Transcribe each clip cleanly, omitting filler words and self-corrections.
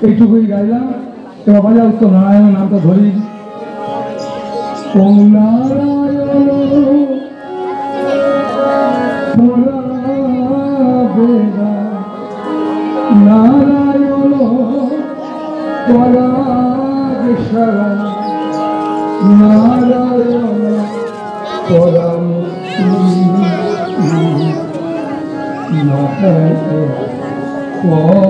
এইটুকুই গাইলাম। এবার বাজাও তো নারায়ণ নামটা ধরি। ওম নারায়ণ বেদা নারায়ণ পরাগেশ্বরা নারায়ণ পরামূর্তি ওম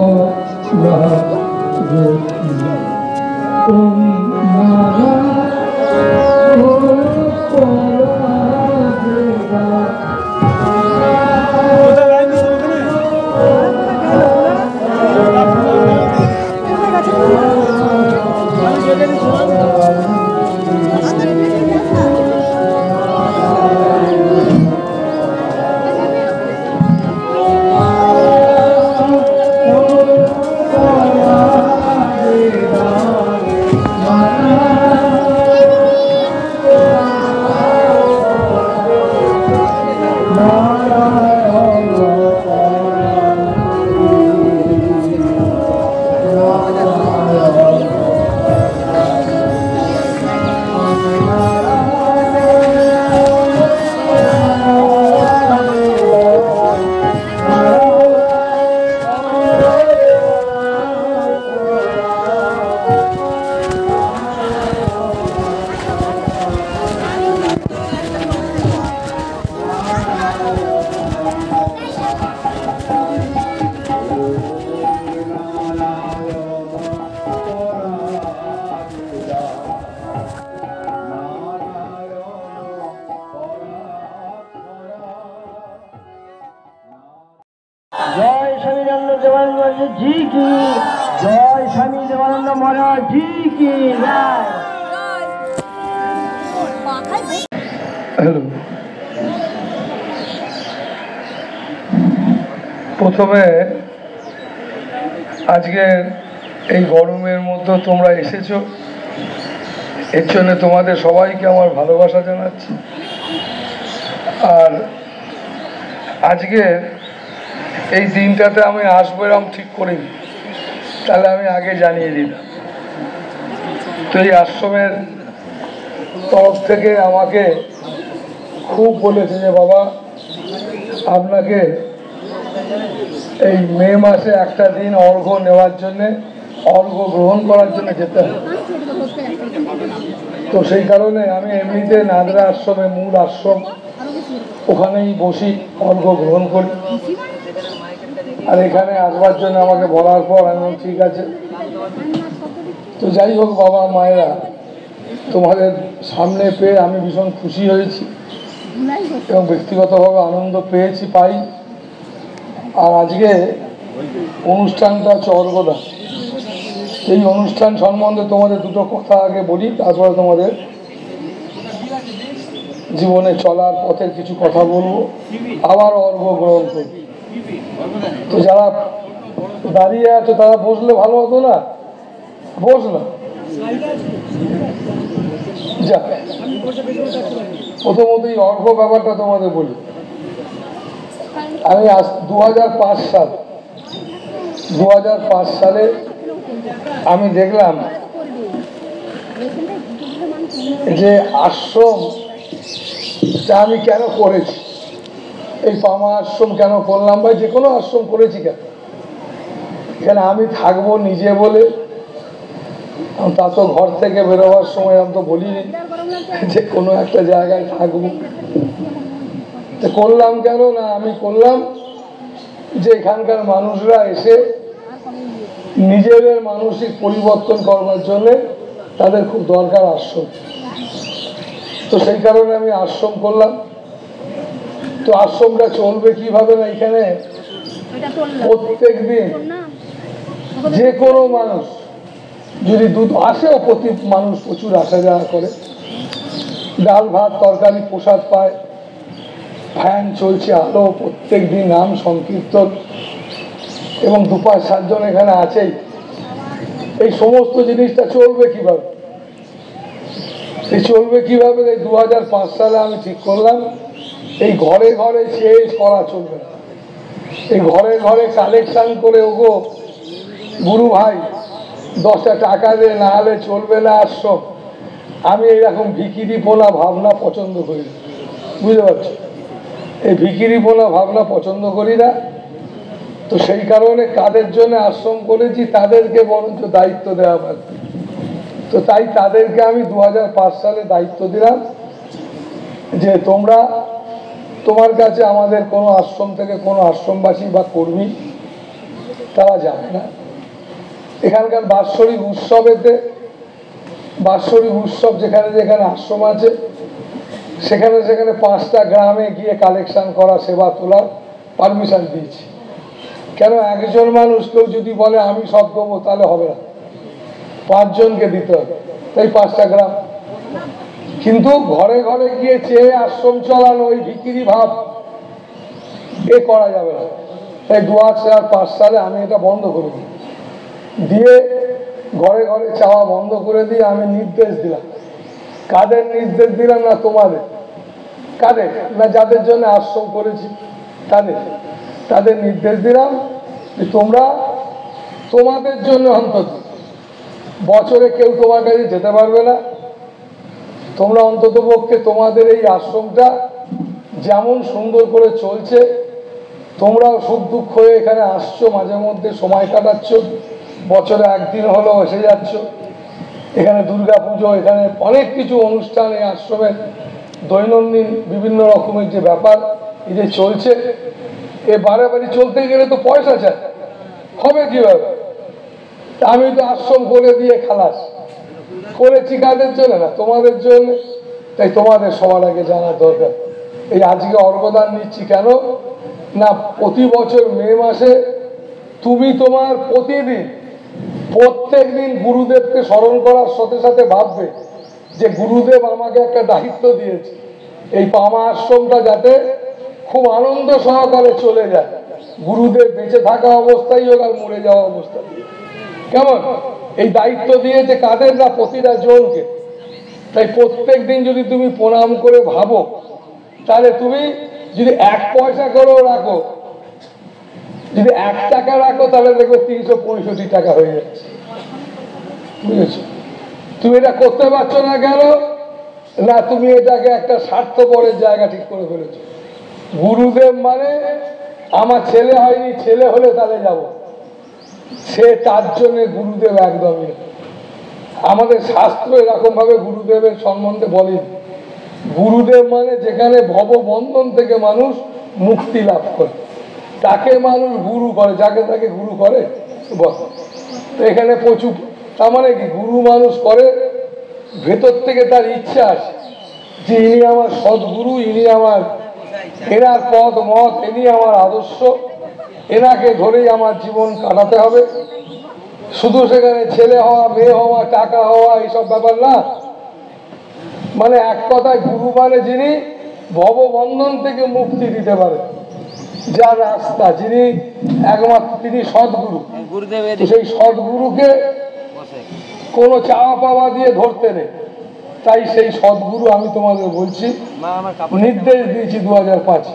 जय स्वामी देवानंद जी की जय, स्वामी देवानंद महाराज जी की जय। প্রথমে আজকে এই গরমের মধ্যে তোমরা এসেছো, এর জন্য তোমাদের সবাইকে আমার ভালোবাসা জানাচ্ছি। আর আজকে এই দিনটাতে আমি আসবো এরকম ঠিক করিনি, তাহলে আমি আগে জানিয়ে দিতাম। তো এই আশ্রমের তরফ থেকে আমাকে খুব বলেছে যে বাবা আপনাকে এই মে মাসে একটা দিন অর্ঘ্য নেওয়ার জন্যে, অর্ঘ্য গ্রহণ করার জন্য যেতে হবে। তো সেই কারণে আমি এমনিতে নাদরা আশ্রমে, মূল আশ্রম, ওখানেই বসি, অর্ঘ্য গ্রহণ করি। আর এখানে আসবার জন্য আমাকে বলার পর আমি ঠিক আছে। তো যাই হোক বাবা মায়েরা, তোমাদের সামনে পেয়ে আমি ভীষণ খুশি হয়েছি এবং ব্যক্তিগতভাবে আনন্দ পাই। আর আজকে অনুষ্ঠানটা হচ্ছে অর্ঘ্যদা। এই অনুষ্ঠান সম্বন্ধে তোমাদের দুটো কথা আগে বলি, তারপরে তোমাদের জীবনে চলার পথের কিছু কথা বলবো, আবার অর্ঘ্য গ্রহণ করবো। তো যারা দাঁড়িয়ে আছে তারা বসলে ভালো হতো না? বসলাম। যা, প্রথমত এই অর্ঘ্য ব্যাপারটা তোমাদের বলি। আমি 2005 সালে আমি দেখলাম যে আশ্রমটা আমি কেন করেছি, এই পামা আশ্রম কেন করলাম বা যে কোনো আশ্রম করেছি কেন, এখানে আমি থাকবো নিজে বলে। তা তো ঘর থেকে বেরোবার সময় আমি তো বলিনি যে কোনো একটা জায়গায় থাকবো। করলাম কেন না, আমি করলাম যে এখানকার মানুষরা এসে নিজেদের মানসিক পরিবর্তন করবার জন্যে তাদের খুব দরকার আশ্রম। তো সেই কারণে আমি আশ্রম করলাম। তো আশ্রমটা চলবে কিভাবে না, এখানে প্রত্যেক দিন যে কোনো মানুষ যদি দুধ আসেও, প্রতি মানুষ প্রচুর আসা যাওয়া করে, ডাল ভাত তরকারি প্রসাদ পায়, ফ্যান চলছে, আলো, প্রত্যেক দিন নাম সংকীর্তন, এবং 2-5-7 জন এখানে আছেই। এই সমস্ত জিনিসটা চলবে কিভাবে? এই চলবে কিভাবে? এই 2005 সালে আমি ঠিক করলাম এই ঘরে ঘরে চেয়ে করা চলবে না। এই ঘরে ঘরে কালেকশন করে, ওগো গুরু ভাই 10টা টাকা দিয়ে না হলে চলবে না আশ্রম। আমি এইরকম ভিখিরিপোনা ভাবনা পছন্দ করি না, বুঝতে পারছো? এই ভিখিরিপোনা ভাবনা পছন্দ করি না। তো সেই কারণে কাদের জন্য আশ্রম করেছি তাদেরকে বরঞ্চ দায়িত্ব দেওয়া পারবে। তো তাই তাদেরকে আমি 2005 সালে দায়িত্ব দিলাম যে তোমরা, তোমার কাছে আমাদের কোনো আশ্রম থেকে কোনো আশ্রমবাসী বা কর্মী তারা যাবে না। এখানকার বাৎসরিক উৎসবেতে, বাৎসরিক উৎসব যেখানে যেখানে আশ্রম আছে সেখানে সেখানে 5টা গ্রামে গিয়ে কালেকশন করা, সেবা তোলার পারমিশন দিয়েছি। কেন, একজন মানুষ কেউ যদি বলে আমি সব দেবো তাহলে হবে না, 5 জনকে দিতে হবে। তাই 5টা গ্রাম। কিন্তু ঘরে ঘরে গিয়ে চেয়ে আশ্রম চালানো, ওই ভিখিরি ভাব এ করা যাবে না। তাই 2005 সালে আমি এটা বন্ধ করে দিই, দিয়ে ঘরে ঘরে চাওয়া বন্ধ করে দিয়ে আমি নির্দেশ দিলাম। কাদের নির্দেশ দিলাম? না তোমাদের। কাদের? না যাদের জন্য আশ্রম করেছি তাদের নির্দেশ দিলাম যে তোমরা তোমাদের জন্য অন্তত বছরে কেউ তোমার কাছে যেতে পারবে না। তোমরা অন্তত পক্ষে তোমাদের এই আশ্রমটা যেমন সুন্দর করে চলছে, তোমরাও সুখ দুঃখ হয়ে এখানে আসছো, মাঝে মধ্যে সময় কাটাচ্ছ, বছরে একদিন হলো এসে যাচ্ছ। এখানে দুর্গা পুজো, এখানে অনেক কিছু অনুষ্ঠান, এই আশ্রমের দৈনন্দিন বিভিন্ন রকমের যে ব্যাপার এই যে চলছে, এ বারে বারে চলতে গেলে তো পয়সা চাই, হবে কিভাবে? আমি তো আশ্রম করে দিয়ে খালাস করেছি। কাদের জন্য? না তোমাদের জন্য। তাই তোমাদের সবার আগে জানার দরকার। এই আজকে অর্ঘদান নিচ্ছি কেন? না প্রতি বছর মে মাসে তুমি তোমার প্রত্যেক দিন গুরুদেবকে স্মরণ করার সাথে সাথে ভাববে যে গুরুদেব আমাকে একটা দায়িত্ব দিয়েছে, এই পামা আশ্রমটা যাতে খুব আনন্দ সহকারে চলে যায়, গুরুদেব বেঁচে থাকা অবস্থায় হোক আর মরে যাওয়া অবস্থায়। কেমন? এই দায়িত্ব দিয়েছে কাদের? না প্রতিটা জনকে। তাই প্রত্যেক দিন যদি তুমি প্রণাম করে ভাবো, তাহলে তুমি যদি 1 পয়সা করেও রাখো, যদি 1 টাকা রাখো, তাহলে দেখবে 365 টাকা হয়ে যাচ্ছে। বুঝেছো? তুমি এটা করতে পারছো না কেন? না তুমি এটাকে একটা স্বার্থপরের জায়গা ঠিক করে ফেলেছো। গুরুদেব মানে আমার ছেলে হয়নি, ছেলে হলে তাহলে যাব, সে তার জন্য গুরুদেব একদমই। আমাদের শাস্ত্র এরকম ভাবে গুরুদেবের সম্বন্ধে বলেন, গুরুদেব মানে যেখানে ভববন্ধন থেকে মানুষ মুক্তি লাভ করে তাকে মানুষ গুরু করে, যাকে তাকে গুরু করে। এখানে প্রচুর, তার মানে কি, গুরু মানুষ করে ভেতর থেকে তার ইচ্ছা আছে যে ইনি আমার সদ্গুরু, ইনি আমার, এনার পথ মত, ইনি আমার আদর্শ, এনাকে ধরেই আমার জীবন কাটাতে হবে। শুধু সেখানে ছেলে হওয়া, মেয়ে হওয়া, টাকা হওয়া এইসব ব্যাপার না। মানে এক কথায় গুরু মানে যিনি ভববন্ধন থেকে মুক্তি দিতে পারে, যার রাস্তা, যিনি একমাত্র, তিনি সদ্গুরু। সেই সদ্গুরুকে কোনো চাওয়া পাওয়া দিয়ে ধরতে নেই। তাই সেই সদ্গুরু আমি তোমাদের বলছি, নির্দেশ দিয়েছি 2005।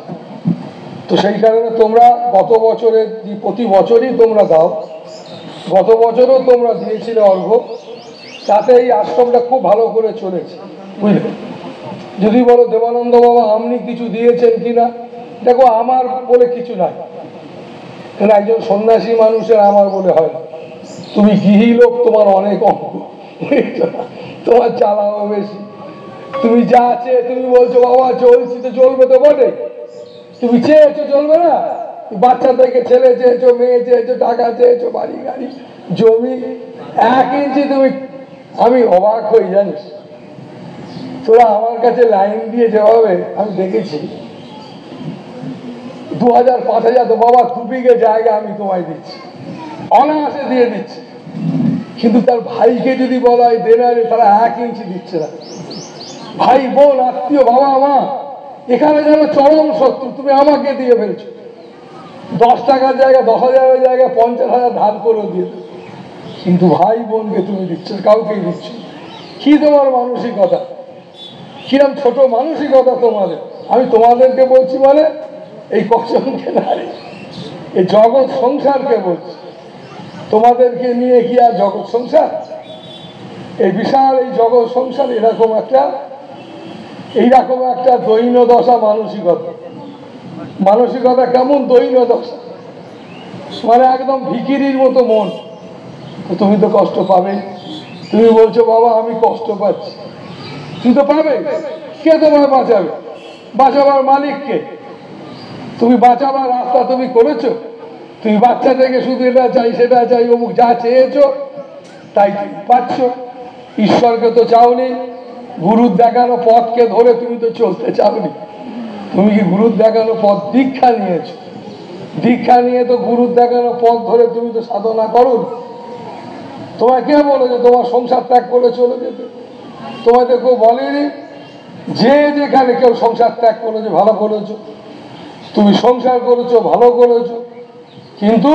তো সেই কারণে তোমরা গত বছরে, প্রতি বছরই তোমরা দাও, গত বছরও তোমরা দিয়েছিলে অর্ঘ্য, তাতে এই আশ্রমটা খুব ভালো করে চলেছে। বুঝলে? যদি বলো দেবানন্দ বাবা আপনি কিছু দিয়েছেন কিনা, দেখো আমার বলে কিছু নাই, কারণ একজন সন্ন্যাসী মানুষের আমার বলে হয় না। তুমি গৃহী লোক, তোমার অনেক অঙ্ক, তোমার চালাও বেশি। তুমি যা চেয়ে তুমি বলছো বাবা চলছি, তো চলবে তো বটে। তুমি চেয়েছো, চলবে না? বাচ্চা থেকে ছেলে চেয়েছো, মেয়ে চেয়েছো, টাকা চেয়েছো, বাড়ি গাড়ি জমি, 1 ইঞ্চি তুমি, আমি অবাক হই জানিস, তোরা আমার কাছে লাইন দিয়ে যেভাবে আমি দেখেছি, 2000 5000 তো বাবা 2 বিঘে জায়গা আমি তোমায় দিচ্ছি, অনায়াসে দিয়ে দিচ্ছি। কিন্তু তার ভাইকে যদি বলা হয় দেনারে, তারা 1 ইঞ্চি দিচ্ছে না। ভাই বোন আত্মীয় বাবা মা এখানে যেন চরম শত্রু, তুমি আমাকে দিয়ে ফেলছো। 10 টাকার জায়গায় 10,000 জায়গায় 50,000 ধার করেও দিয়ে, কিন্তু ভাই বোনকে তুমি দিচ্ছ, কাউকেই দিচ্ছ। কি তোমার মানসিকতা, কিরম ছোট মানসিকতা তোমাদের। আমি তোমাদেরকে বলছি মানে এই কজনকে না, এই জগৎ সংসারকে বলছি। তোমাদেরকে নিয়ে কি আর জগৎ সংসার? এই বিশাল এই জগৎ সংসার এইরকম একটা দৈন্য দশা মানসিকতা কেমন দৈন্য দশা, মানে একদম ভিখিরির মতো মন। তুমি তো কষ্ট পাবে, তুমি বলছো বাবা আমি কষ্ট পাচ্ছি, তুমি তো পাবে। কে তোমায় বাঁচাবে? বাঁচাবার মালিককে। তুমি বাঁচাবার রাস্তা তুমি করেছো? তুমি বাচ্চা থেকে শুধু এটা চাই সেটা চাই অমুক যা চেয়েছো তাই পাচ্ছ। ঈশ্বরকে তো চাওনি, গুরুর দেখানো পথকে ধরে তুমি তো চলতে চাওনি। তুমি কি গুরুর দেখানো পথ দীক্ষা নিয়েছো? দীক্ষা নিয়ে তো গুরুর দেখানো পথ ধরে তুমি তো সাধনা করো। তোমায় কে বলেছে তোমার সংসার ত্যাগ করে চলে যেতে? তোমায় তো কেউ বলেনি যে যেখানে কেউ সংসার ত্যাগ করেছে ভালো করেছো, তুমি সংসার করেছো ভালো করেছো, কিন্তু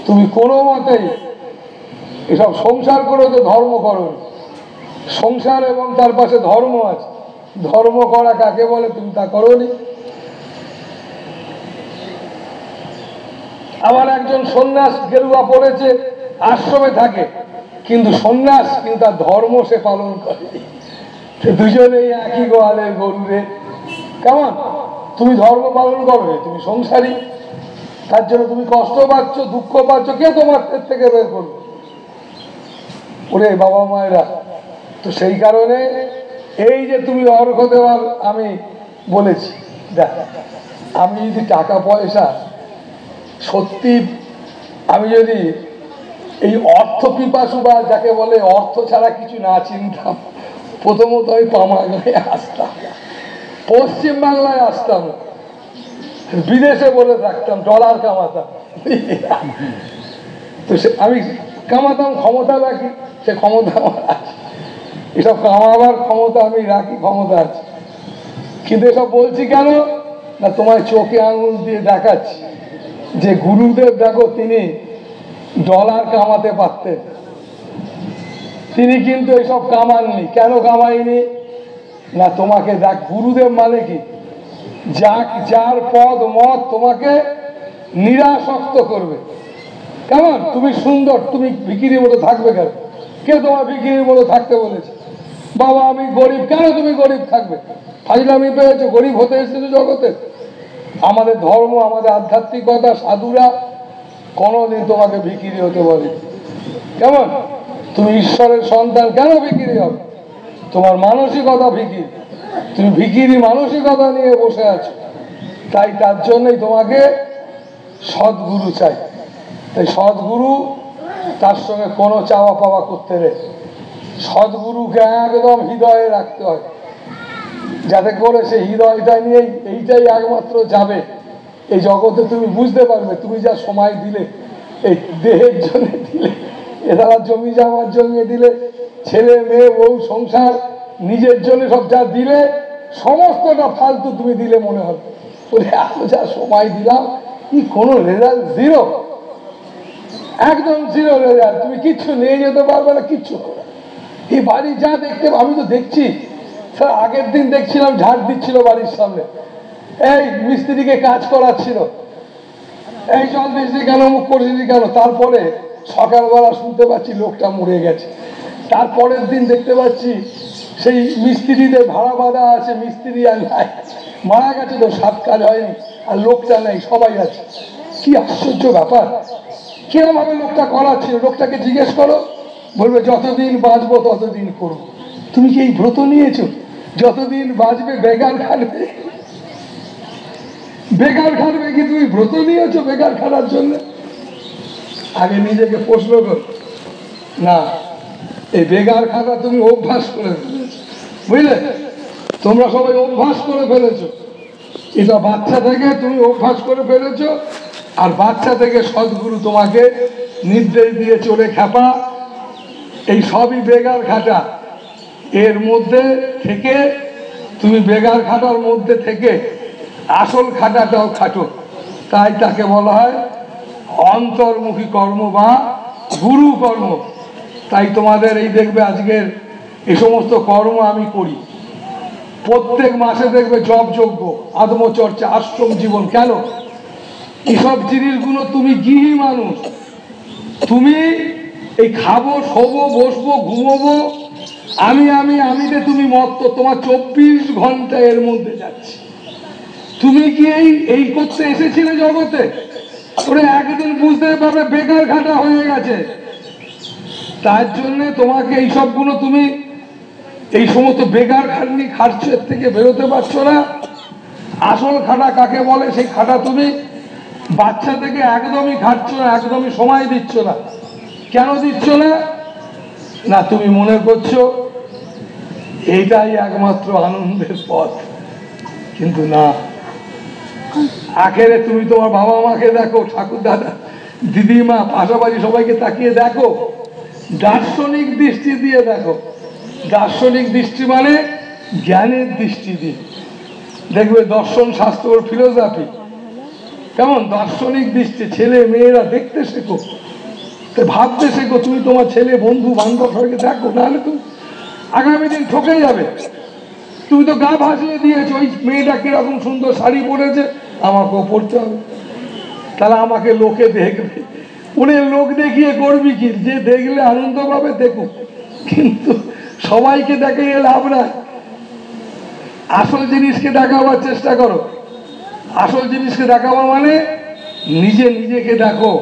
তুমি কোনো মতেই এসব সংসার করেছো ধর্ম করো। সংসার এবং তার পাশে ধর্ম আছে, ধর্ম করা কাকে বলে তুমি তা করোনি। আবার একজন সন্ন্যাস গেরুয়া পড়েছে, আশ্রমে থাকে, কিন্তু সন্ন্যাস কিন্তু তার ধর্ম সে পালন করে। দুজনেই একই গোয়ালের গরুরে। কেমন তুমি ধর্ম পালন করবে? তুমি সংসারী, তার জন্য তুমি কষ্ট পাচ্ছ, দুঃখ পাচ্ছ, কে তোমার থেকে বের করবে? ওরে বাবা মায়েরা, তো সেই কারণে এই যে তুমি অর্ঘ্য দেওয়ার আমি বলেছি, দেখ আমি যদি টাকা পয়সা সত্যি আমি যদি এই অর্থ পিপাসু বা যাকে বলে অর্থ ছাড়া কিছু না চিনতাম, প্রথমত আমি পামাগাঁয়ে আসতাম, পশ্চিমবাংলায় আসতাম, বিদেশে বলে থাকতাম, ডলার কামাতাম। তো আমি কামাতাম, ক্ষমতা রাখি, সে ক্ষমতা আমার আছে, এসব কামাবার ক্ষমতা আমি রাখি, ক্ষমতা আছে। কিন্তু এসব বলছি কেন না, তোমায় চোখে আঙুল দিয়ে দেখাচ্ছি যে গুরুদেব দেখো তিনি ডলার কামাতে পারতেন, তিনি কিন্তু এইসব কামাননি। কেন কামাইনি না, তোমাকে দেখ গুরুদেব মানে কি, যার পদ মত তোমাকে নিরাসক্ত করবে। কেমন তুমি সুন্দর, তুমি ভিখিরির মতো থাকবে কেন? কে তোমার ভিখিরির মতো থাকতে বলেছে? বাবা আমি গরিব, কেন তুমি গরিব থাকবে? ফাজলামি পেয়েছো, গরিব হতে এসেছো জগতে। আমাদের ধর্ম, আমাদের আধ্যাত্মিকতা, সাধুরা কোনোদিন তোমাকে ভিখিরি হতে বলে। কেমন তুমি ঈশ্বরের সন্তান, কেন ভিখিরি হবে? তোমার মানসিকতা ভিখিরি, তুমি ভিখিরি মানসিকতা নিয়ে বসে আছো। তাই তার জন্যই তোমাকে সদ্গুরু চাই। তাই সদ্গুরু, তার সঙ্গে কোনো চাওয়া পাওয়া করতে নেই। সদ্গুরুকে একদম হৃদয়ে রাখতে হয়, যাতে করে সে হৃদয়টা নিয়ে এইটাই একমাত্র যাবে এই জগতে। তুমি বুঝতে পারবে তুমি যা সময় দিলে এই দেহের জন্য দিলে, এরা জমি জমার জন্য দিলে, ছেলে মেয়ে বউ সংসার নিজের জন্য সব যা দিলে, সমস্তটা ফালতু তুমি দিলে মনে হবে। বলে এত যা সময় দিলাম, কি কোনো রেজাল্ট? জিরো, একদম জিরো রেজাল্ট। তুমি কিচ্ছু নিয়ে যেতে পারবে না, কিচ্ছু। এই বাড়ি যা দেখতে, আমি তো দেখছি স্যার, আগের দিন দেখছিলাম ঝাড় দিচ্ছিল বাড়ির সামনে, এই মিস্ত্রিকে কাজ করাচ্ছিল, এই জল দিয়েছি কেন, মুখ করেছি কেন, তারপরে সকালবেলা শুনতে পাচ্ছি লোকটা মরে গেছে। তারপরের দিন দেখতে পাচ্ছি সেই মিস্ত্রিদের ভাড়া বাঁধা আছে, মিস্ত্রি আর নাই, মারা গেছে, তো সাত কাজ হয়নি, আর লোকটা নেই, সবাই আছে। কি আশ্চর্য ব্যাপার! কিরম ভাবে লোকটা করাচ্ছিল? লোকটাকে জিজ্ঞেস করো, বলবে যতদিন বাঁচবো ততদিন করবো। তুমি কি এই ব্রত নিয়েছো? যতদিন বাঁচবে বেগার খাটবে, বেকার খাটবে কি তুমি ব্রত নিয়েছো বেকার খাটার জন্য? আগে নিজেকে প্রশ্ন কর না, এই বেকার খাটা তুমি অভ্যাস করে ফেলেছো, বুঝলে? তোমরা সবাই অভ্যাস করে ফেলেছো, এটা বাচ্চা থেকে তুমি অভ্যাস করে ফেলেছো। আর বাচ্চা থেকে সদ্গুরু তোমাকে নির্দেশ দিয়ে চলে, খ্যাপা এই সবই বেকার খাটা, এর মধ্যে থেকে তুমি বেকার খাটার মধ্যে থেকে আসল খাটাটাও খাটো। তাই তাকে বলা হয় অন্তর্মুখী কর্ম বা গুরু কর্ম। তাই তোমাদের এই দেখবে আজকের এই সমস্ত কর্ম আমি করি, প্রত্যেক মাসে দেখবে জপযজ্ঞ, আত্মচর্চা, আশ্রম জীবন। কেন? এসব জিনিসগুলো তুমি গৃহী মানুষ, তুমি এই খাবো, শোবো, বসবো, ঘুমোবো, আমিতে তুমি মত্ত। তোমার 24 ঘন্টা এর মধ্যে যাচ্ছে। তুমি কি এই করতে এসেছিলে জগতে? ওরে একদিন বুঝতে পারবে বেকার খাটা হয়ে গেছে। তার জন্য তোমাকে এই সবগুলো, তুমি এই সমস্ত বেকার খাটনি খাটছো, এর থেকে বেরোতে পারছো না। আসল খাটা কাকে বলে? সেই খাটা তুমি বাচ্চা থেকে একদমই খাটছো না, একদমই সময় দিচ্ছ না। কেন দিচ্ছ না? না তুমি মনে করছো এইটাই একমাত্র আনন্দের পথ, কিন্তু না। আখেরে তুমি তোমার বাবা মাকে দেখো, ঠাকুর দাদা, দিদিমা, পাশাপাশি সবাইকে তাকিয়ে দেখো, দার্শনিক দৃষ্টি দিয়ে দেখো। দার্শনিক দৃষ্টি মানে জ্ঞানের দৃষ্টি দিয়ে দেখবে। দর্শন, শাস্ত্র, ফিলোসফি কেমন দার্শনিক দৃষ্টি। ছেলে মেয়েরা দেখতে শেখো, ভাবতে শেখো। তুমি তোমার ছেলে, বন্ধু, বান্ধব সবাইকে দেখো, নাহলে তুমি আগামী দিন ঠকে যাবে। তুমি তো গা ভাসিয়ে দিয়েছো, ওই মেয়েটা কিরকম সুন্দর শাড়ি পরেছে, আমাকেও পড়তে হবে, তাহলে আমাকে লোকে দেখবে। উনি লোক দেখিয়ে করবি কি? যে দেখলে আনন্দ পাবে দেখুক, কিন্তু সবাইকে দেখে লাভ নাই। আসল জিনিসকে দেখাবার চেষ্টা করো। আসল জিনিসকে দেখাবো মানে নিজেকে দেখো।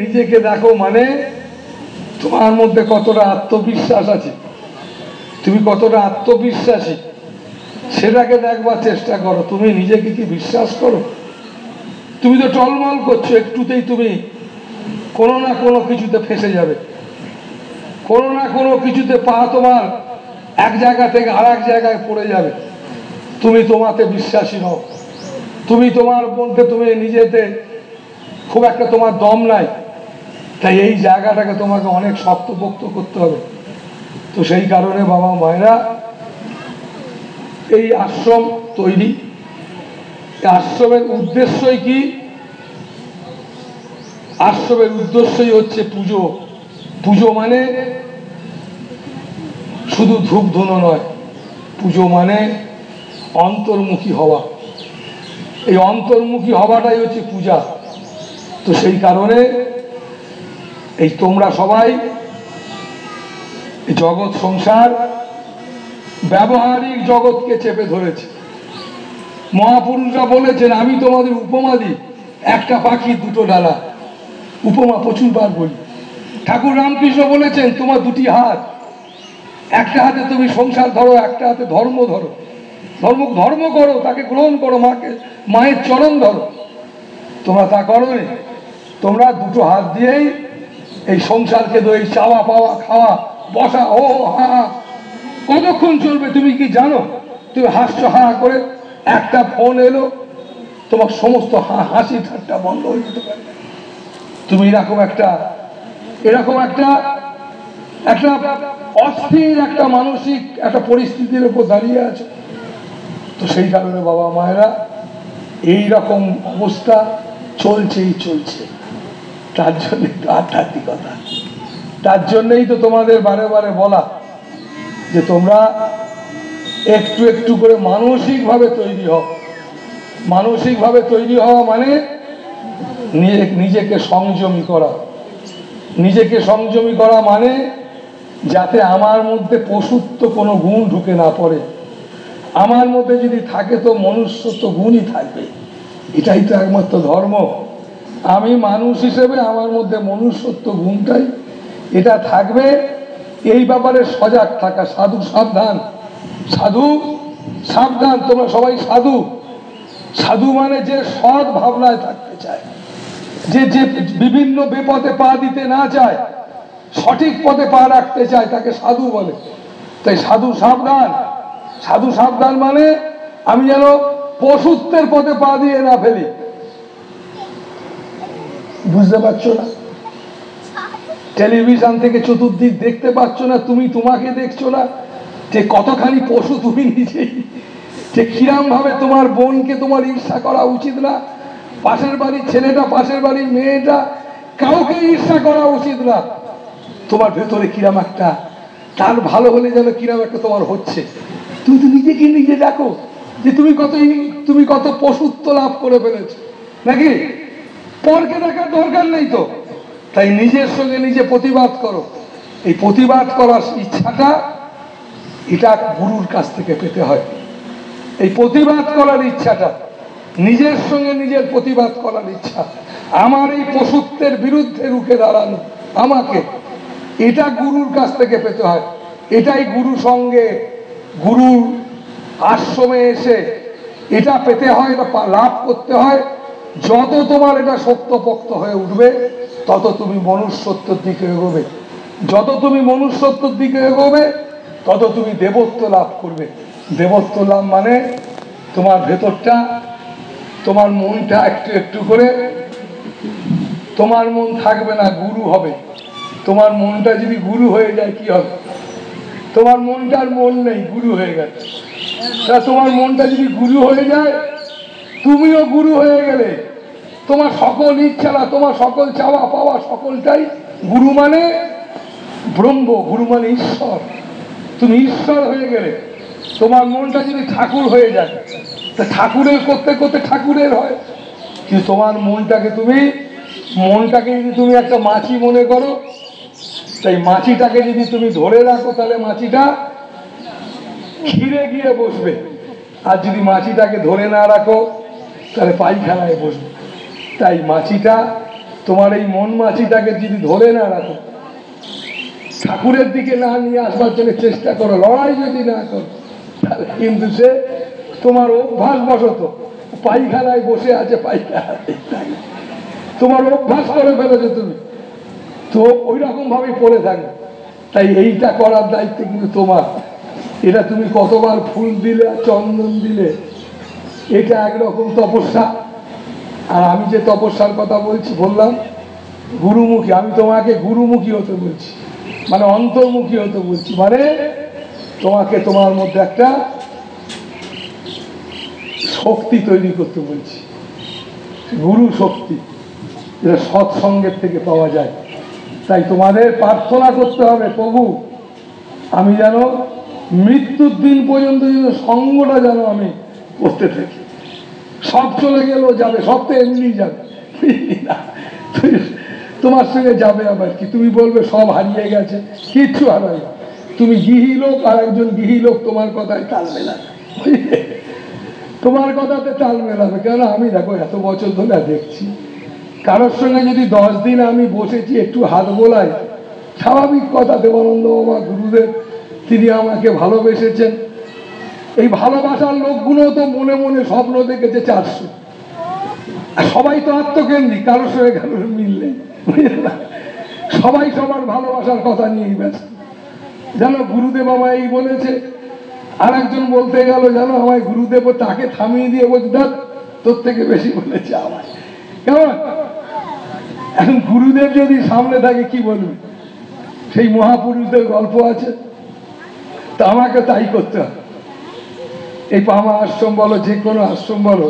নিজেকে দেখো মানে তোমার মধ্যে কতটা আত্মবিশ্বাস আছে, তুমি কতটা আত্মবিশ্বাসী সেটাকে দেখবার চেষ্টা করো। তুমি নিজেকে কি বিশ্বাস করো? তুমি তো টলমল করছো, একটুতেই তুমি কোনো না কোনো কিছুতে ফেসে যাবে। কোনো না কোনো কিছুতে পা তোমার এক জায়গা থেকে আর এক জায়গায় পড়ে যাবে। তুমি তোমাতে বিশ্বাসী নও, তুমি তোমার মধ্যে, তুমি নিজেতে খুব একটা তোমার দম নাই। তাই এই জায়গাটাকে তোমাকে অনেক শক্তপোক্ত করতে হবে। তো সেই কারণে বাবা মায়েরা এই আশ্রম তৈরি। আশ্রমের উদ্দেশ্যই কি? আশ্রমের উদ্দেশ্যই হচ্ছে পুজো। পুজো মানে শুধু ধূপ ধুনো নয়, পুজো মানে অন্তর্মুখী হওয়া। এই অন্তর্মুখী হওয়াটাই হচ্ছে পূজা। তো সেই কারণে এই তোমরা সবাই জগৎ সংসার ব্যবহারিক জগৎকে চেপে ধরেছে। মহাপুরুষরা বলেছেন, আমি তোমাদের উপমা দিই, একটা পাখি দুটো ডানা। উপমা প্রচুরবার বলি। ঠাকুর রামকৃষ্ণ বলেছেন, তোমার দুটি হাত, একটা হাতে তুমি সংসার ধরো, একটা হাতে ধর্ম ধরো। ধর্ম করো, তাকে গ্রহণ করো, মায়ের চরণ ধরো। তোমরা তা করো নি। তোমরা দুটো হাত দিয়েই এই সংসারকে তো এই চাওয়া পাওয়া, খাওয়া, বসা, ও হা, কতক্ষণ চলবে তুমি কি জানো? তুমি হাসছো হা করে, একটা ফোন এলো, তোমার সমস্ত হাসি ঠাট্টা বন্ধ হয়ে যেতে পারে। তুমি এরকম একটা অস্থির একটা মানসিক একটা পরিস্থিতির উপর দাঁড়িয়ে আছে। তো সেই কারণে বাবা মায়েরা এই রকম অবস্থা চলছে। তার জন্যই তো আধ্যাত্মিকতা, তার জন্যই তো তোমাদের বারে বারে বলা যে তোমরা একটু একটু করে মানসিকভাবে তৈরি হও। মানসিকভাবে তৈরি হওয়া মানে নিজেকে সংযমী করা। নিজেকে সংযমী করা মানে যাতে আমার মধ্যে পশুত্ব কোনো গুণ ঢুকে না পড়ে। আমার মধ্যে যদি থাকে তো মনুষ্যত্ব গুণই থাকবে। এটাই তো একমাত্র ধর্ম। আমি মানুষ হিসেবে আমার মধ্যে মনুষ্যত্ব গুণটাই এটা থাকবে। এই ব্যাপারে সজাগ থাকা। সাধু সাবধান, সাধু সাবধান। তোমরা সবাই সাধু। সাধু মানে যে সৎ ভাবনায় থাকতে চায়, যে বিভিন্ন বিপদে পা দিতে না চায়, সঠিক পথে পা রাখতে চায়, তাকে সাধু বলে। তাই সাধু সাবধান। সাধু সাবধান মানে আমি যেন পশুত্বের পথে পা দিয়ে না ফেলি। বুঝতে পারছো না? টেলিভিশন থেকে চতুর্দিক দেখতে পাচ্ছ না? তুমি তোমাকে দেখছো না যে কতখানি পশু তুমি নিজেই? যে কিরম ভাবে তোমার বোনকে তোমার ঈর্ষা করা উচিত না, পাশের বাড়ির ছেলেটা, পাশের বাড়ির মেয়েটা, কাউকে ঈর্ষা করা উচিত না। তোমার ভেতরে কিরম একটা, তার ভালো হলে যেন কিরম একটা তোমার হচ্ছে। তুমি তো নিজেকে নিজে দেখো যে তুমি কত পশুত্ব লাভ করে ফেলেছো নাকি? পরকে দেখার দরকার নেই তো। তাই নিজের সঙ্গে নিজে প্রতিবাদ করো। এই প্রতিবাদ করার ইচ্ছাটা এটা গুরুর কাছ থেকে পেতে হয়। এই প্রতিবাদ করার ইচ্ছাটা, নিজের সঙ্গে নিজের প্রতিবাদ করার ইচ্ছা, আমার এই পশুত্বের বিরুদ্ধে রুখে দাঁড়ানো আমাকে, এটা গুরুর কাছ থেকে পেতে হয়। এটাই গুরু সঙ্গে, গুরুর আশ্রমে এসে এটা পেতে হয়, এটা লাভ করতে হয়। যত তোমার এটা শক্তপোক্ত হয়ে উঠবে, তত তুমি মনুষ্যত্বের দিকে এগোবে। যত তুমি মনুষ্যত্বের দিকে এগোবে, তত তুমি দেবত্ব লাভ করবে। দেবত্ব লাভ মানে তোমার ভেতরটা, তোমার মনটা একটু একটু করে, তোমার মন থাকবে না, গুরু হবে। তোমার মনটা যদি গুরু হয়ে যায় কি হবে? তোমার মনটার মন নেই, গুরু হয়ে গেছে। তা তোমার মনটা যদি গুরু হয়ে যায়, তুমিও গুরু হয়ে গেলে। তোমার সকল ইচ্ছা, তোমার সকল চাওয়া পাওয়া সকলটাই গুরু মানে ব্রহ্ম, গুরু মানে ঈশ্বর। তুমি ঈশ্বর হয়ে গেলে। তোমার মনটা যদি ঠাকুর হয়ে যায়, তা ঠাকুরের করতে করতে ঠাকুরের হয়। কিন্তু তোমার মনটাকে যদি তুমি একটা মাছি মনে করো, তাই মাছিটাকে যদি তুমি ধরে রাখো, তাহলে মাছিটা ঘিরে গিয়ে বসবে। আর যদি মাছিটাকে ধরে না রাখো, তাহলে পায়খানায় বসবে। তাই মাছিটা, তোমার এই মন মাছিটাকে যদি ধরে না রাখো, ঠাকুরের দিকে না নিয়ে আসবার জন্য চেষ্টা করো, লড়াই যদি না করো, তাহলে কিন্তু সে তোমার অভ্যাস বশত পায়খানায় বসে আছে, পায়খানায় তোমার অভ্যাস করে ফেলেছো তুমি, তো ওই রকম ভাবেই পড়ে থাকবে। তাই এইটা করার দায়িত্ব কিন্তু তোমার। এটা তুমি কতবার ফুল দিলে আর চন্দন দিলে, এটা একরকম তপস্যা। আর আমি যে তপস্যার কথা বললাম গুরুমুখী, আমি তোমাকে গুরুমুখী হতে বলছি, মানে অন্তর্মুখী হতে বলছি। মানে তোমাকে তোমার মধ্যে একটা শক্তি তৈরি করতে বলছি, গুরু শক্তি, যেটা সৎসঙ্গের থেকে পাওয়া যায়। তাই তোমাদের প্রার্থনা করতে হবে, প্রভু আমি যেন মৃত্যুর দিন পর্যন্ত যেন সঙ্গটা যেন আমি করতে থাকি। সব চলে গেলেও যাবে, সব তো এমনি যাবে, তোমার সঙ্গে যাবে আবার কি? তুমি বলবে সব হারিয়ে গেছে, কিচ্ছু হারাবে না। তুমি গৃহী লোক, আর একজন গৃহী লোক তোমার কথায় তাল মেলাবে, তোমার কথাতে তাল মেলাবে। কেন? আমি দেখো এত বছর ধরে দেখছি, কারোর সঙ্গে যদি 10 দিন আমি বসেছি, একটু হাত বোলাই, স্বাভাবিক কথা, দেবানন্দ বাবা গুরুদেব তিনি আমাকে ভালোবেসেছেন। এই ভালোবাসার লোকগুলো তো মনে মনে স্বপ্ন দেখেছে 400। আর সবাই তো আত্মকেন্দ্রিক, কারোর সঙ্গে কারোর মিল নেই, সবাই সবার ভালোবাসার কথা নিয়েই ব্যস্ত। জানো গুরুদেব আমায় এই বলেছে, আর একজন বলতে গেল জানো আমায় গুরুদেব, তাকে থামিয়ে দিয়ে বলছে দেখ তোর থেকে বেশি বলেছে আমায়। কেমন? এখন গুরুদেব যদি সামনে থাকে কি বলবে? সেই মহাপুরুষদের গল্প আছে, তা আমাকে তাই করতে হবে। এই পামা আশ্রম বলো, যে কোনো আশ্রম বলো,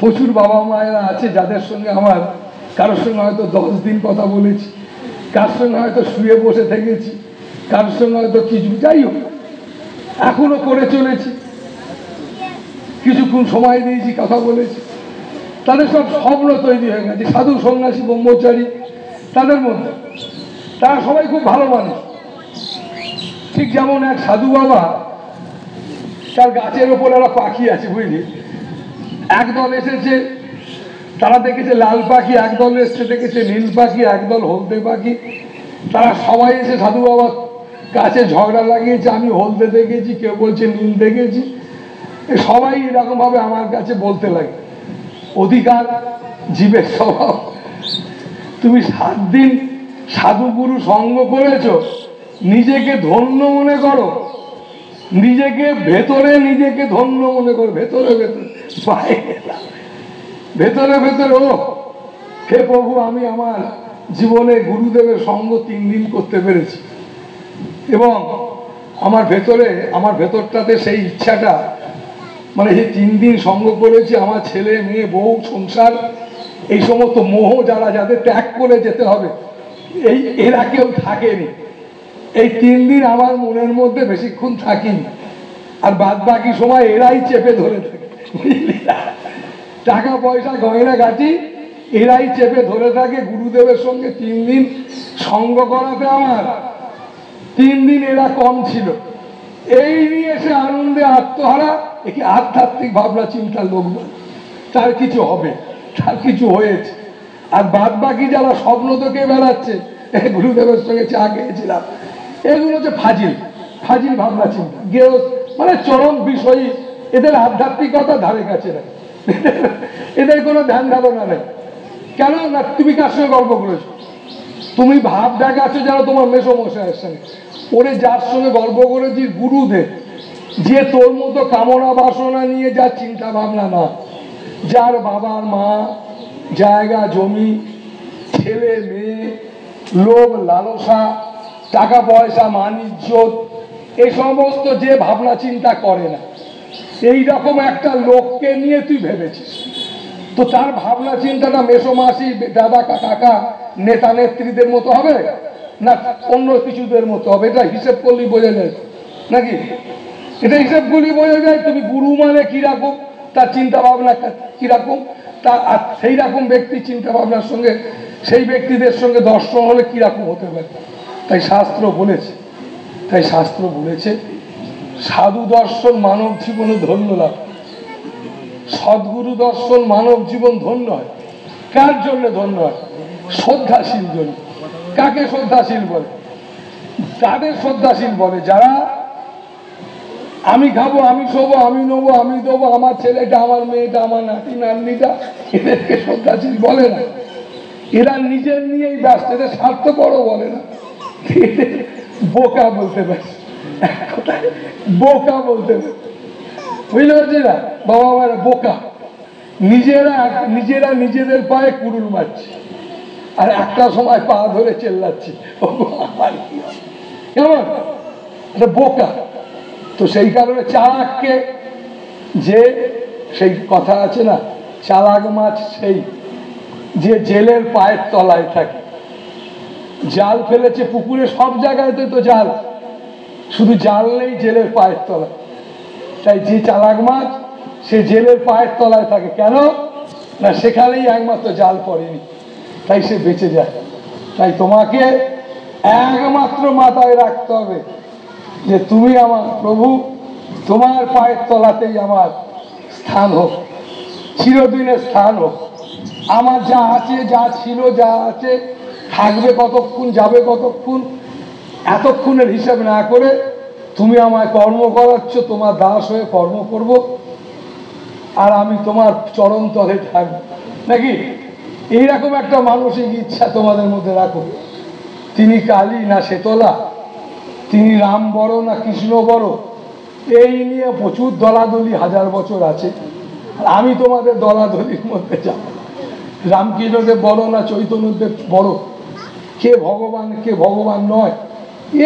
প্রচুর বাবা মায়েরা আছে যাদের সঙ্গে আমার কারোর সঙ্গে হয়তো 10 দিন কথা বলেছি, কারোর সঙ্গে হয়তো শুয়ে বসে থেকেছি, কারোর সঙ্গে হয়তো কিছু, যাই হোক এখনো করে চলেছি, কিছুক্ষণ সময় দিয়েছি, কথা বলেছি। তাদের সব স্বপ্ন তৈরি হয়ে গেছে, সাধু সন্ন্যাসী ব্রহ্মচারী তাদের মধ্যে, তারা সবাই খুব ভালো মানুষ। ঠিক যেমন এক সাধু বাবা, তার গাছের ওপর একটা পাখি আছে বুঝলি, একদল এসেছে, তারা দেখেছে লাল পাখি, একদল এসছে দেখেছে নীল পাখি, একদল হলদে পাখি। তারা সবাই এসে সাধু বাবা কাছে ঝগড়া লাগিয়েছে, আমি হলদে দেখেছি, কেউ বলছে নীল দেখেছি। সবাই এরকম ভাবে আমার কাছে বলতে লাগে। অধিকার জীবের স্বভাব। তুমি 7 দিন সাধুগুরু সঙ্গ করেছ, নিজেকে ধন্য মনে করো, নিজেকে ভেতরে নিজেকে ধন্য মনে করো, ভেতরে ভেতরে, বাইরে না, ভেতরে ভেতরে। ও হে প্রভু, আমি আমার জীবনে গুরুদেবের সঙ্গ 3 দিন করতে পেরেছি, এবং আমার ভেতরটাতে সেই ইচ্ছাটা, মানে যে 3 দিন সঙ্গ করেছি, আমার ছেলে মেয়ে বউ সংসার এই সমস্ত মোহ যাদের ত্যাগ করে যেতে হবে, এরা কেউ থাকেনি। এই 3 দিন আমার মনের মধ্যে বেশিক্ষণ থাকিনি, আর বাদ বাকি সময় এরাই চেপে ধরে থাকে। টাকা পয়সা গয়না গাটি এরাই চেপে ধরে থাকে। গুরুদেবের সঙ্গে 3 দিন সঙ্গ করাতে আমার 3 দিন এরা কম ছিল। এই নিয়ে সে আনন্দে আত্মহারা। একে আধ্যাত্মিক ভাবনা চিন্তার লোক নয়। তার কিছু হবে, তার কিছু হয়েছে। আর বাদ বাকি যারা স্বপ্ন দেখে বেড়াচ্ছে, গুরুদেবের সঙ্গে চা খেয়েছিলাম, এগুলো যে ফাজিল ফাজিল ভাবনা চিন্তা, মানে চরম বিষয়ী। এদের আধ্যাত্মিকতা ধারে কাছে নেই, এদের কোনো ধ্যান ধারণা নেই। কেন না, তুমি কার সঙ্গে গল্প করেছো? তুমি ভাব দেখাচ্ছ যারা তোমার মেসোমশাইয়ের সঙ্গে। ওরে যার সঙ্গে গল্প করেছিস গুরুদেব, যে তোর মতো কামনা বাসনা নিয়ে যার চিন্তা ভাবনা না, যার বাবার মা, জায়গা জমি, ছেলে মেয়ে, লোভ লালসা, টাকা পয়সা, মান ইজ্জত, এই সমস্ত যে ভাবনা চিন্তা করে না, এই রকম একটা লোককে নিয়ে তুই ভেবেছিস। তো তার ভাবনা চিন্তাটা মেসোমাসি, দাদা, কাকা, নেতা নেত্রীদের মতো হবে না অন্য কিছুদের মতো হবে? এটা হিসেব করলেই বোঝা যায় নাকি? এটা হিসেব করলেই বোঝা যায় তুমি গুরু মানে কিরকম, তার চিন্তা ভাবনা কিরকম, তা সেই রকম ব্যক্তি চিন্তা ভাবনার সঙ্গে সেই ব্যক্তিদের সঙ্গে দর্শন হলে কিরকম হতে পারে। তাই শাস্ত্র বলেছে সাধু দর্শন মানব জীবনে ধন্য লাভ, সদ্গুরু দর্শন মানব জীবন ধন্য হয়। কার জন্য ধন্য হয়? শ্রদ্ধাশীল জন্য। কাকে শ্রদ্ধাশীল বলে? তাদের শ্রদ্ধাশীল বলে যারা আমি খাবো, আমি শোবো, আমি নেবো, আমি দেবো, আমার ছেলেটা, আমার মেয়েটা, আমার নাতি নাতনিটা, এদেরকে শ্রদ্ধাশীল বলে না। এরা নিজের নিয়েই ব্যস্ত, এদের স্বার্থপরও বলে না, বোকা বলতে পারে, বোকা বলতে পারে, বুঝতে পারছি না বাবা মারা? বোকা। নিজেরা নিজেদের পায়ে কুড়ুল মারছে, আর একটা সময় পা ধরে চেল্লাচ্ছে, কেমন বোকা। তো সেই কারণে চালাককে, যে সেই কথা আছে না, চালাক মাছ সেই যে জেলের পায়ের তলায় থাকে। জাল ফেলেছে পুকুরে, সব জায়গায় তো জাল, শুধু জাল নেই জেলের পায়ের তলায়। তাই যে চালাক মাছ সে জেলের পায়ের তলায় থাকে। কেন না, সেখানেই একমাত্র জাল পড়েনি, তাই সে বেঁচে যায়। তাই তোমাকে একমাত্র মাথায় রাখতে হবে যে তুমি আমার প্রভু, তোমার পায়ের তলাতেই আমার স্থান হোক, চিরদিনের স্থান হোক। আমার যা আছে, যা ছিল, যা আছে, থাকবে কতক্ষণ, যাবে কতক্ষণ, এতক্ষণের হিসাব না করে তুমি আমায় কর্ম করাচ্ছ, তোমার দাস হয়ে কর্ম করব, আর আমি তোমার চরণ তলে থাকবো, নাকি? এইরকম একটা মানসিক ইচ্ছা তোমাদের মধ্যে রাখো। তিনি কালী না শেতলা, তিনি রাম বড় না কৃষ্ণ বড়, এই নিয়ে প্রচুর দলাদলি 1000 বছর আছে। আমি তোমাদের দলাদলির মধ্যে যাব। রামকৃষ্ণদেব বড় না চৈতন্যদেব বড়, কে ভগবান কে ভগবান নয়,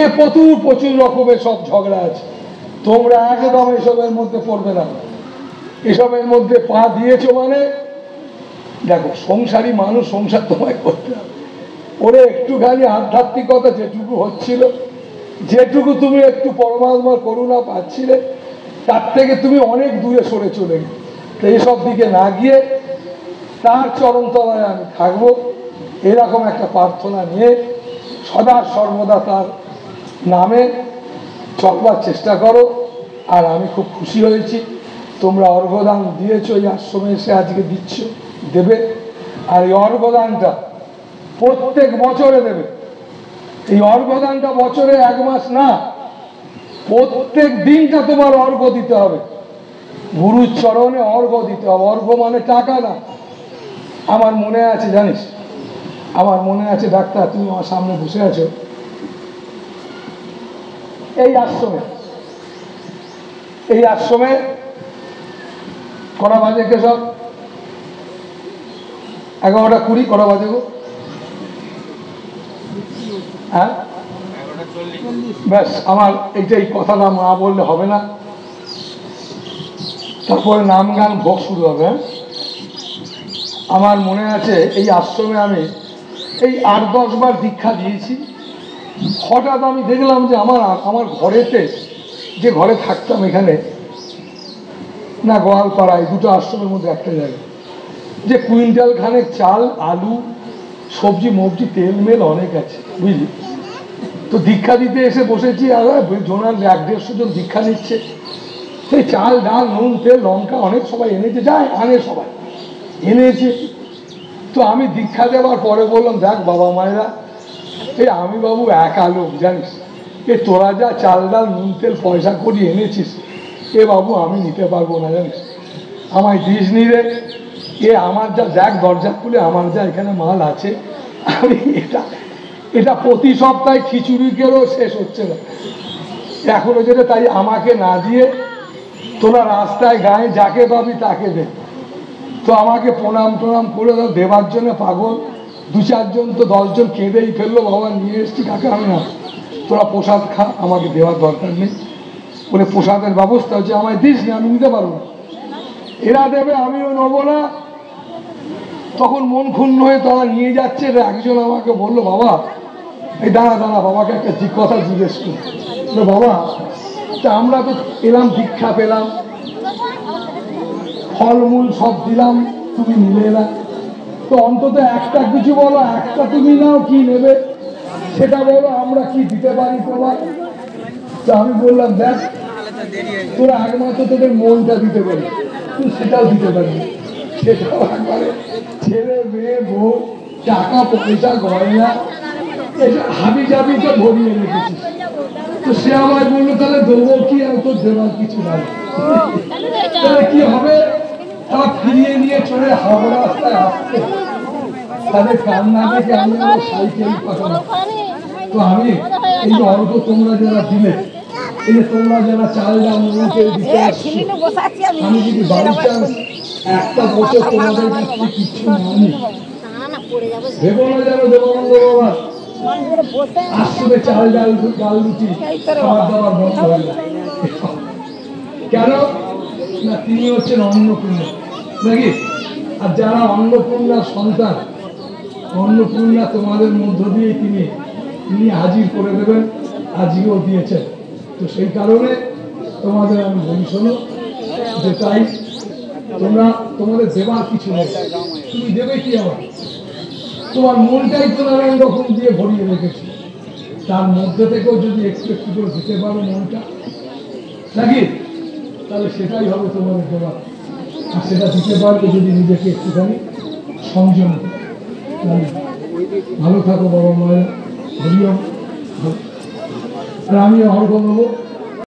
এ প্রচুর রকমের সব ঝগড়া আছে। তোমরা একদম এসবের মধ্যে পড়বে না। এসবের মধ্যে পা দিয়েছো মানে দেখো, সংসারী মানুষ, সংসার তোমায় করতে হবে। ওরে একটুখানি আধ্যাত্মিকতা যেটুকু হচ্ছিল, যেটুকু তুমি একটু পরমাত্মার করুণা পাচ্ছিলে, তার থেকে তুমি অনেক দূরে সরে চলে গেলে। তো এইসব দিকে না গিয়ে তার চরণতলায় আমি থাকবো, এরকম একটা প্রার্থনা নিয়ে সদা সর্বদা তার নামে চলবার চেষ্টা করো। আর আমি খুব খুশি হয়েছি তোমরা অর্ঘদান দিয়েছো, এই আশ্রমে এসে আজকে দিচ্ছ, দেবে। আর এই অর্ঘদানটা প্রত্যেক বছরে দেবে। এই অর্ঘদানটা বছরে 1 মাস না, প্রত্যেক দিনটা তোমার অর্ঘ দিতে হবে, গুরুর চরণে অর্ঘ দিতে হবে। অর্ঘ মানে টাকা না। আমার মনে আছে, জানিস, আমার মনে আছে ডাক্তার, তুমি আমার সামনে বসে আছো, এই আশ্রমে কটা বাজে কে সব? 11:20। কটা বাজে গো? হ্যাঁ, ব্যাস। আমার এইটাই কথা না বললে হবে না, তারপরে নাম গান ভোগ শুরু হবে। হ্যাঁ, আমার মনে আছে এই আশ্রমে আমি এই 8-10 বার দীক্ষা দিয়েছি। হঠাৎ আমি দেখলাম যে আমার ঘরেতে, যে ঘরে থাকতাম এখানে না, গোয়ালপাড়ায়, দুটো আশ্রমের মধ্যে একটা জায়গা, যে কুইন্টাল খানেক চাল, আলু, সবজি মবজি, তেল মেল অনেক আছে, বুঝলি? তো দীক্ষা দিতে এসে বসেছি, আর জোনার 100-150 জন দীক্ষা নিচ্ছে। সেই চাল, ডাল, নুন, তেল, লঙ্কা অনেক সবাই এনেছে, যায় আনে, সবাই এনেছে। তো আমি দীক্ষা দেওয়ার পরে বললাম, দেখ বাবা মায়েরা, এই আমি বাবু একা লোক, জানিস, এ তোরা যা চাল ডাল নুন তেল পয়সা করি এনেছিস, এ বাবু আমি নিতে পারবো না, জানিস, আমায় দিস নি রে। এ আমার যা, দেখ দরজা খুলে আমার যা এখানে মাল আছে, আমি এটা প্রতি সপ্তাহে খিচুড়ি খেলেও শেষ হচ্ছে না এখনো যেটা। তাই আমাকে না দিয়ে তোরা রাস্তায় গায়ে যাকে পাবি তাকে দে। তো আমাকে প্রণাম টনাম করে দেবার জন্য পাগল 2-4 জন, তো 10 জন কেঁদেই ফেললো, বাবা নিয়ে এসছি কাকা, আমি না, তোরা প্রসাদ খা, আমাকে দেওয়ার দরকার নেই। বলে প্রসাদের ব্যবস্থা হচ্ছে, আমায় দিস না, আমি নিতে পারবো না। এরা দেবে, আমিও নেবো না। তখন মন ক্ষুণ্ণ হয়ে তারা নিয়ে যাচ্ছে। একজন আমাকে বললো, বাবা এই দাঁড়া, বাবাকে একটা কথা জিজ্ঞেস করি। বাবা, তা আমরা তো এলাম, দীক্ষা পেলাম, ফলমূল সব দিলাম, তুমি নিলে না, তো অন্তত একটা কিছু বলো, একটা তুমি নাও, কি নেবে সেটা বলো, আমরা কি দিতে পারি তোমার। তো আমি বললাম, দেখ তোরা একমাত্র তোদের মনটা দিতে পারি, তুই সেটাও দিতে পারবি, সেটাও একবারে ছেলে মেয়ে বউ টাকা পয়সা গয়না এটা হাবি জাবি তো ভরিয়ে রেখেছিস। তো সে আমায় বললো, তাহলে দেবো কি, আমি তো দেওয়ার কিছু নাই, তাহলে কি হবে? তারা ফিরিয়ে নিয়ে চলে হাওড়া রাস্তায় আসছে, তাদের কান্না দেখে আমি আমার সাইকেল পাঠালাম। তো আমি এই যে অল্প তোমরা যারা দিলে, এই যে তোমরা যারা চাল ডাল মুখে দিতে আসছো, আমি যদি বাড়ি চান্স একটা বছর তোমাদের কাছ থেকে কিচ্ছু নেই, ভেবো না যেন দেবানন্দ বাবা আসলে চাল ডাল রুটি খাবার দাবার বন্ধ হয়ে যায়। কেন না, তিনি হচ্ছেন অন্নপূর্ণা, নাকি? আর যারা অন্নপূর্ণার সন্তান, অন্নপূর্ণা তোমাদের মধ্য দিয়ে তিনি হাজির করে দেবেন, আজকেও দিয়েছেন। তো সেই কারণে তোমাদের আমি বলি, শোনো, যে তাই তোমাদের দেবার কিছু নেই, তুমি দেবে কি আমার? তোমার মনটাই তো নানান রকম দিয়ে ভরিয়ে রেখেছি, তার মধ্যে থেকেও যদি একটু একটু করে দিতে পারো মনটা, নাকি, তাহলে সেটাই হবে তোমাদের দেওয়া। আর সেটা দিতে পারবে যদি নিজেকে একটুখানি সংযম। ভালো থাকো বাবা মায়ের, আর আমি অর্ঘ নেবো।